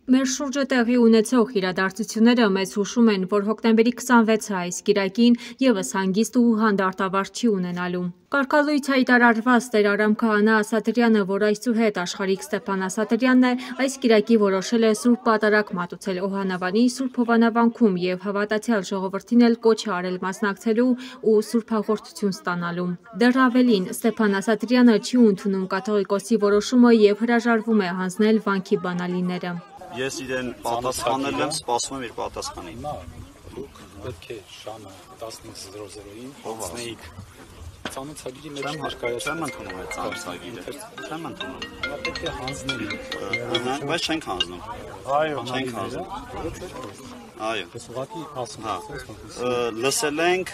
Մեր շուրջը տեղի ունեցող իրադարձությունները մեզ հուշում են, որ հոկտեմբերի 26-ը այս կիրակին ևս հանգիստ ու հանդարտավարձ չի ունենալու։ Կարգալույց հայտարարված Տեր Արամ Քահանա Ասատրյանը, որ այսուհետ աշխարհիկ Ստեփան Ասատրյանն է, այս կիրակի որոշել է Սուրբ Պատարագ մատուցել Օհանավանի Սուրբ Հովանավանքում եւ հավատացյալ ժողովրդին էլ կոչ է արել մասնակցելու ու Սուրբ Հաղորդություն ստանալու։ Դեռ ավելին, Ստեփան Ասատրյանը չի ընդունում կաթողիկոսի որոշումը եւ հրաժարվում է հանձնել վանքի բանալիները։ Ես իրեն պատասխանել եմ, սպասում եմ իր պատասխանին։ Դուք պետք է ժամը 15:00-ին հանձնեիք ցանոթագիրի մեջ ներկայացում ընդունում եք ցանոթագիրը։ Չեմ ընդունում։ Պետք է հանձնեիք։ Բայց չենք հանձնում։ Այո, չենք հանձնում։ Այո։ Ես ուղղակի ասում եմ։ Լսել ենք,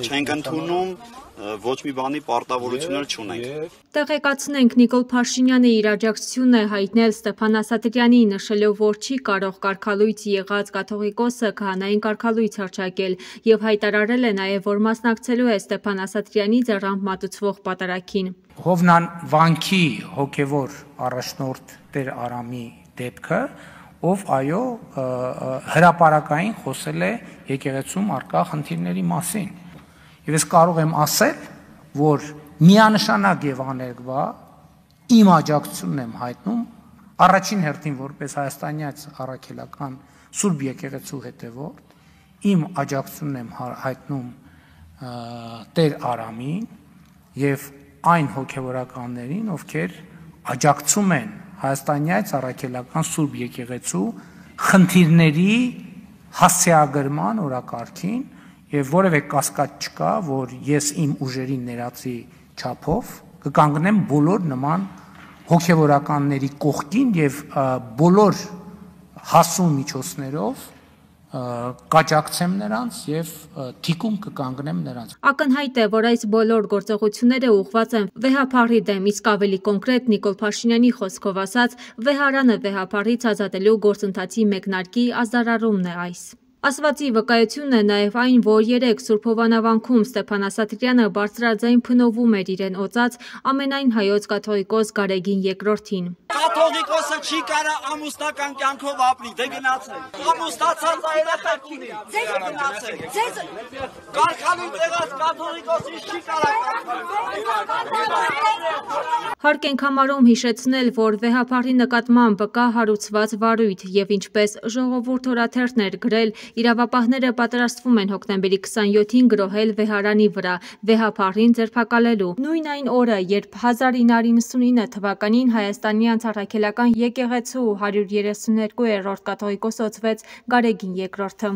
չենք ընդունում, ոչ մի բանի պարտավորություններ չունենք։ Տեղեկացնենք, Նիկոլ Փաշինյանը իր աջակցությունն է հայտնել Ստեփան Ասատրյանի, նշելով, որ չի կարող կարգալույց եղած կաթողիկոսը քահանային կարգալույց հռչակել եւ հայտարարել է նաեւ, որ մասնակցելու է Ստեփան Ասատրյանի ձեռամբ մատուցվող պատարագին։ Հովնան վանքի հոգևոր առաջնորդ Տեր Արամի դեպքը, ով այո հրապարակային խոսել է եկեղեցում առկա խնդիրների մասին։ Եվ ես կարող եմ ասել, որ միանշանակ եւ աներկբա իմ աջակցությունն եմ հայտնում առաջին հերթին որպես հայաստանյաց առաքելական Սուրբ եկեղեցու հետևորդ, իմ աջակցությունն եմ հայտնում Տեր Արամին եւ այն հոգեվորականներին, ովքեր աջակցում են հայաստանյաց առաքելական Սուրբ եկեղեցու խնդիրների հասցեագրման օրակարգին եւ որևէ կասկած չկա, որ ես իմ ուժերի ներածի չափով կկանգնեմ բոլոր նման հոգեվորականների կողքին եւ բոլոր հասուն միջոցներով կաջակցեմ նրանց եւ թիկուն կկանգնեմ նրանց։ Ակնհայտ է, որ այս բոլոր գործողությունները ուղղված են վեհափառի դեմ, իսկ ավելի կոնկրետ Նիկոլ Փաշինյանի խոսքով ասած, վեհարանը վեհափառից ազատելու գործընթացի մեկնարկի ազդարարումն է այս։ Ասվածի վկայությունն է նաև այն, որ երեկ Սուրբ Հովանավանքում Ստեփան Ասատրյանը բարձրաձայն փնովում էր իրեն օծած ամենայն հայոց կաթողիկոս Գարեգին II-ին։ Կաթողիկոսը չի կարա ամուսնական կյանքով ապրի, դե գնացեք։ Ամուսնացած այրա պետք ունի, դե գնացեք։ Կարգալույց եղած կաթողիկոսի չի կարա Հարկ ենք համարում հիշեցնել, որ վեհափառի նկատմամբ կա հարուցված վարույթ եւ ինչպես Ժողովուրդ օրաթերթն էր գրել, իրավապահները պատրաստվում են հոկտեմբերի 27-ին գրոհել վեհարանի վրա, վեհափառին ձերբակալելու։ Նույն այն օրը, երբ 1999 թվականին հայաստանյան առաքելական եկեղեցու 132-րդ կաթողիկոս օծվեց Գարեգին II-ը։